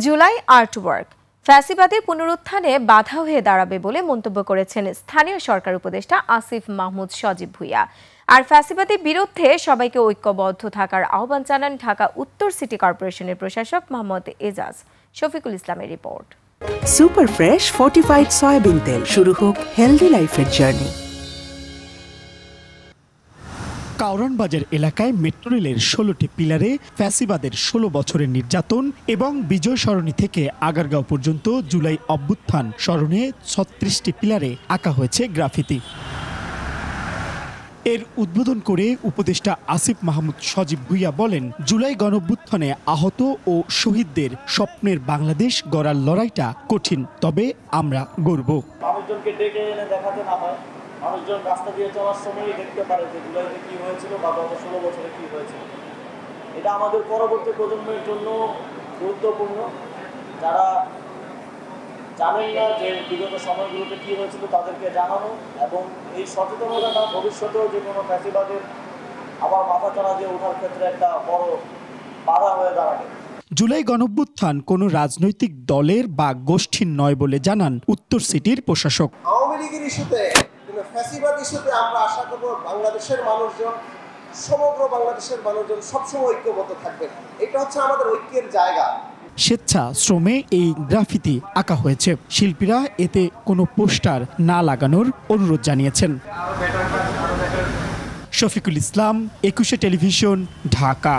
July artwork ফ্যাসিবাদের পুনরুত্থানে বাধা হয়ে দাঁড়াবে বলে মন্তব্য করেছেন স্থানীয় সরকার উপদেষ্টা আসিফ মাহমুদ সজীব ভুঁইয়া। আর ফ্যাসিবাদের বিরুদ্ধে সবাইকে ঐক্যবদ্ধ থাকার আহ্বান জানান ঢাকা উত্তর সিটি কর্পোরেশনের প্রশাসক মোহাম্মদ এজাজ। শফিকুল ইসলামের report. Super fresh fortified soybean তেল, শুরু হোক হেলদি লাইফের জার্নি। কাউরান বাজার এলাকায় মেট্রো রেলের ১৬টি পিলারে ফ্যাসিবাদের ১৬ বছরের নির্যাতন এবং বিজয় সরণি থেকে আগারগাঁও পর্যন্ত জুলাই অভ্যুত্থান স্মরণে ৩৬টি পিলারে আঁকা হয়েছে গ্রাফিতি। এর উদ্বোধন করে উপদেষ্টা আসিফ মাহমুদ সজীব ভুঁইয়া বলেন, জুলাই গণঅভ্যুত্থানে আহত ও শহীদদের স্বপ্নের বাংলাদেশ গড়ার লড়াইটা কঠিন, তবে আমরা গর্ব। মানুষজনকে ডেকে এনে দেখাতে না হয়, মানুষজন রাস্তা দিয়ে চলার সময়ই দেখতে পারে যে জুলাইতে কি হয়েছিল বা গত ১৬ বছরে কি হয়েছিল। এটা আমাদের পরবর্তী প্রজন্মের জন্য গুরুত্বপূর্ণ। যারা জানেন না যে বিগত সময়গুলোতে কি হয়েছিল তাদেরকে জানানো এবং এই সচেতনতা ভবিষ্যতেও যে কোনো ফ্যাসিবাদের আবার মাথা চাড়া দিয়ে ওঠার ক্ষেত্রে একটা বড় বাধা হয়ে দাঁড়াবে। জুলাই গণঅভ্যুত্থান কোনো রাজনৈতিক দলের বা গোষ্ঠীর নয় বলে জানান উত্তর সিটির প্রশাসক। আওয়ামী লীগের ইস্যুতে, ফ্যাসিবাদ ইস্যুতে আমরা আশা করব বাংলাদেশের মানুষজন, সমগ্র বাংলাদেশের মানুষজন সবসময় ঐক্যবদ্ধ থাকবে। এটা হচ্ছে আমাদের ঐক্যের জায়গা। স্বেচ্ছা শ্রমে এই গ্রাফিতি আঁকা হয়েছে। শিল্পীরা এতে কোনো পোস্টার না লাগানোর অনুরোধ জানিয়েছেন। শফিকুল ইসলাম, ২১ টেলিভিশন, ঢাকা।